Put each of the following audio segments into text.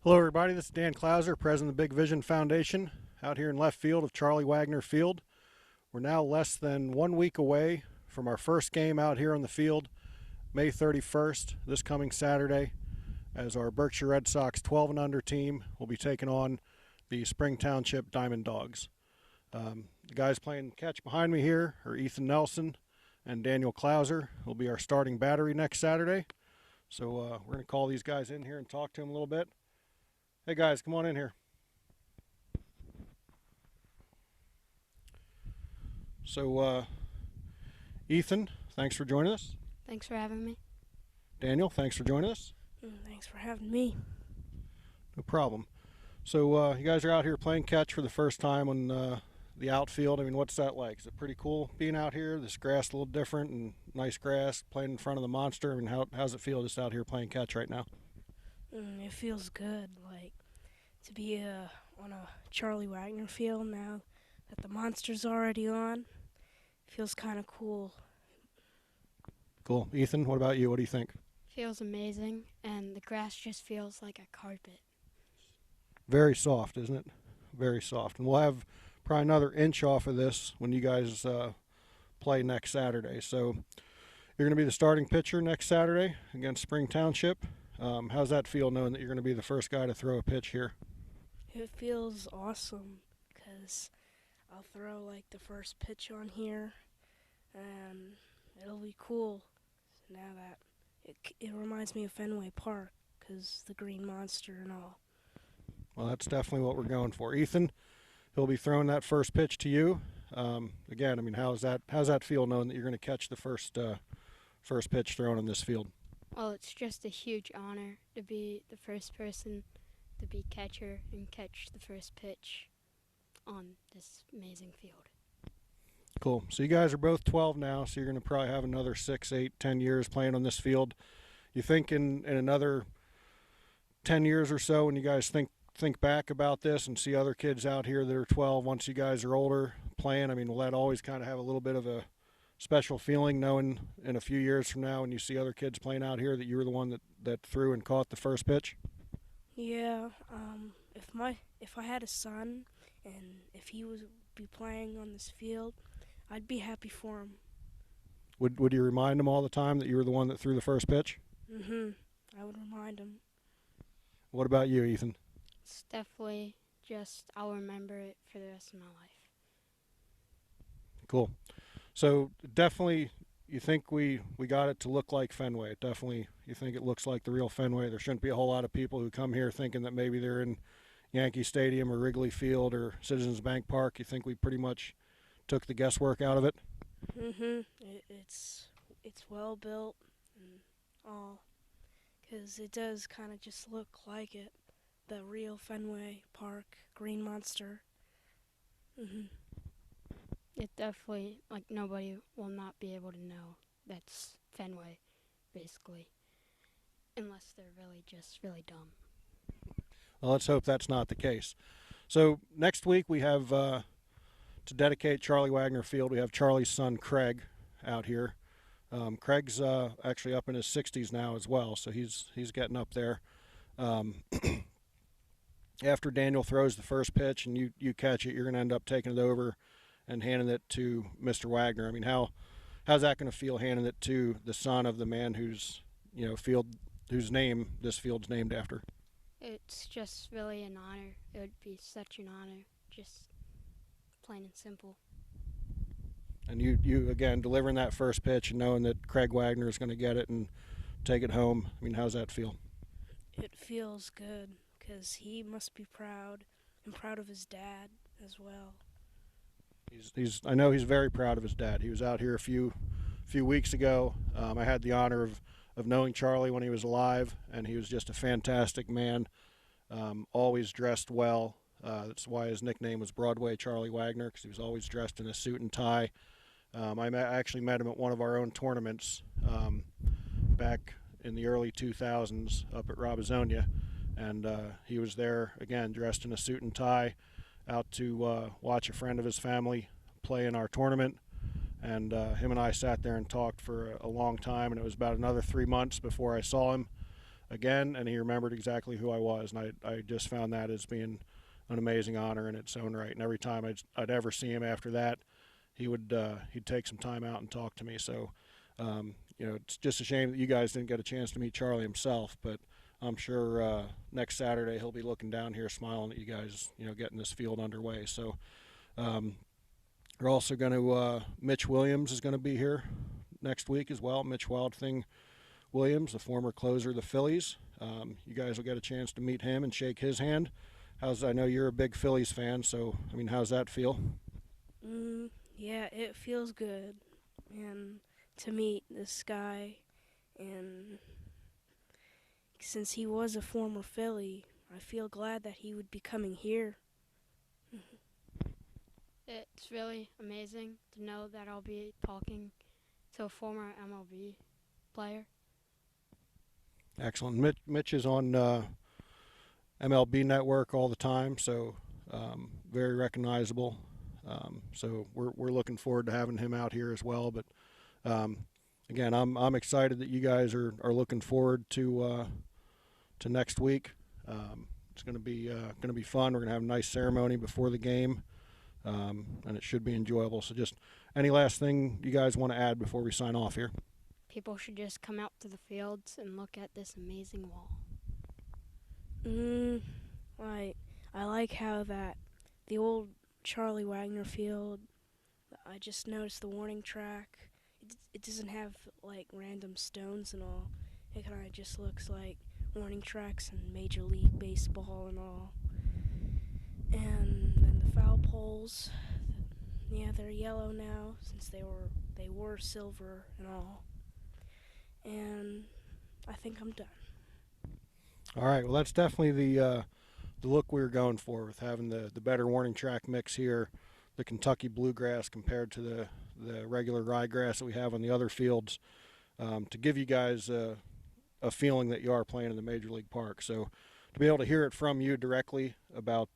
Hello everybody, this is Dan Klauser, President of the Big Vision Foundation, out here in left field of Charlie Wagner Field. We're now less than 1 week away from our first game out here on the field, May 31st, this coming Saturday, as our Berkshire Red Sox 12 and under team will be taking on the Spring Township Diamond Dogs. The guys playing catch behind me here are Ethan Nelson and Daniel Klauser, who will be our starting battery next Saturday. So we're going to call these guys in here and talk to them a little bit. Hey guys, come on in here. So, Ethan, thanks for joining us. Thanks for having me. Daniel, thanks for joining us. Thanks for having me. No problem. So, you guys are out here playing catch for the first time on the outfield. I mean, what's that like? Is it pretty cool being out here? This grass a little different and nice grass, playing in front of the monster. I mean, how's it feel just out here playing catch right now? It feels good, like, to be on a Charlie Wagner field now that the monster's already on. Feels kind of cool. Cool. Ethan, what about you? What do you think? Feels amazing, and the grass just feels like a carpet. Very soft, isn't it? Very soft. And we'll have probably another inch off of this when you guys play next Saturday. So you're going to be the starting pitcher next Saturday against Spring Township. How's that feel knowing that you're going to be the first guy to throw a pitch here? It feels awesome because I'll throw like the first pitch on here, and it'll be cool. Now that it reminds me of Fenway Park because the green monster and all. Well, that's definitely what we're going for. Ethan, he'll be throwing that first pitch to you. Again, I mean, how's that feel knowing that you're going to catch the first pitch thrown on this field? Well, it's just a huge honor to be the first person to be catcher and catch the first pitch on this amazing field. Cool. So you guys are both 12 now, so you're going to probably have another 6, 8, 10 years playing on this field. You think in another 10 years or so, when you guys think back about this and see other kids out here that are 12 once you guys are older playing, I mean, will that always kind of have a little bit of a special feeling knowing in a few years from now when you see other kids playing out here that you were the one that threw and caught the first pitch? Yeah. If I had a son and if he would be playing on this field, I'd be happy for him. Would you remind him all the time that you were the one that threw the first pitch? I would remind him. What about you, Ethan? It's definitely just, I'll remember it for the rest of my life. Cool. So definitely you think we got it to look like Fenway. Definitely you think it looks like the real Fenway. There shouldn't be a whole lot of people who come here thinking that maybe they're in Yankee Stadium or Wrigley Field or Citizens Bank Park. You think we pretty much took the guesswork out of it? It's well built and all, because it does kind of just look like it, the real Fenway Park Green Monster. It definitely, like, nobody will not be able to know that's Fenway, basically, unless they're really dumb. Well, let's hope that's not the case. So next week we have, to dedicate Charlie Wagner Field, we have Charlie's son Craig out here. Craig's actually up in his 60s now as well, so he's getting up there. After Daniel throws the first pitch and you catch it, you're going to end up taking it over and handing it to Mr. Wagner. I mean, how's that going to feel, handing it to the son of the man whose name this field's named after? It's just really an honor. It would be such an honor, just plain and simple. And you again, delivering that first pitch and knowing that Craig Wagner is going to get it and take it home, I mean, how's that feel? It feels good because he must be proud and proud of his dad as well. I know he's very proud of his dad. He was out here a few weeks ago. I had the honor of knowing Charlie when he was alive, and he was just a fantastic man, always dressed well. That's why his nickname was Broadway Charlie Wagner, because he was always dressed in a suit and tie. I actually met him at one of our own tournaments back in the early 2000s up at Robizonia, and he was there again dressed in a suit and tie, out to watch a friend of his family play in our tournament. And him and I sat there and talked for a long time, and it was about another 3 months before I saw him again, and he remembered exactly who I was, and I just found that as being an amazing honor in its own right. And every time I'd ever see him after that, he'd take some time out and talk to me. So, it's just a shame that you guys didn't get a chance to meet Charlie himself, but I'm sure next Saturday he'll be looking down here smiling at you guys, getting this field underway. So we're also going to, Mitch Williams is going to be here next week as well. Mitch Wild Thing Williams, the former closer of the Phillies. You guys will get a chance to meet him and shake his hand. I know you're a big Phillies fan, so, how's that feel? Yeah, it feels good. And to meet this guy, and since he was a former Philly, I feel glad that he would be coming here. It's really amazing to know that I'll be talking to a former MLB player. Excellent. Mitch is on MLB Network all the time, so very recognizable. So we're looking forward to having him out here as well. But again, I'm excited that you guys are looking forward to next week. It's going to be fun. We're going to have a nice ceremony before the game, and it should be enjoyable. So just any last thing you guys want to add before we sign off here? People should just come out to the fields and look at this amazing wall. I like how that the old Charlie Wagner field, I just noticed the warning track. It doesn't have like random stones and all. It kind of just looks like warning tracks in Major League Baseball and all. And then the foul poles, yeah, they're yellow now since they were silver and all. And I think I'm done. All right. Well, that's definitely the look we were going for with having the better warning track mix here, the Kentucky bluegrass compared to the regular ryegrass that we have on the other fields, to give you guys a feeling that you are playing in the Major League Park. So to be able to hear it from you directly about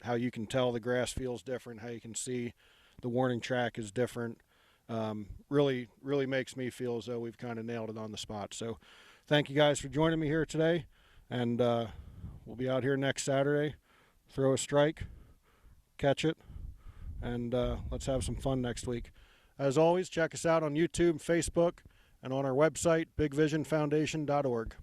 how you can tell the grass feels different, how you can see the warning track is different, really makes me feel as though we've kind of nailed it on the spot. So thank you guys for joining me here today, and we'll be out here next Saturday. Throw a strike, catch it, and let's have some fun next week. As always, check us out on YouTube, Facebook, and on our website, bigvisionfoundation.org.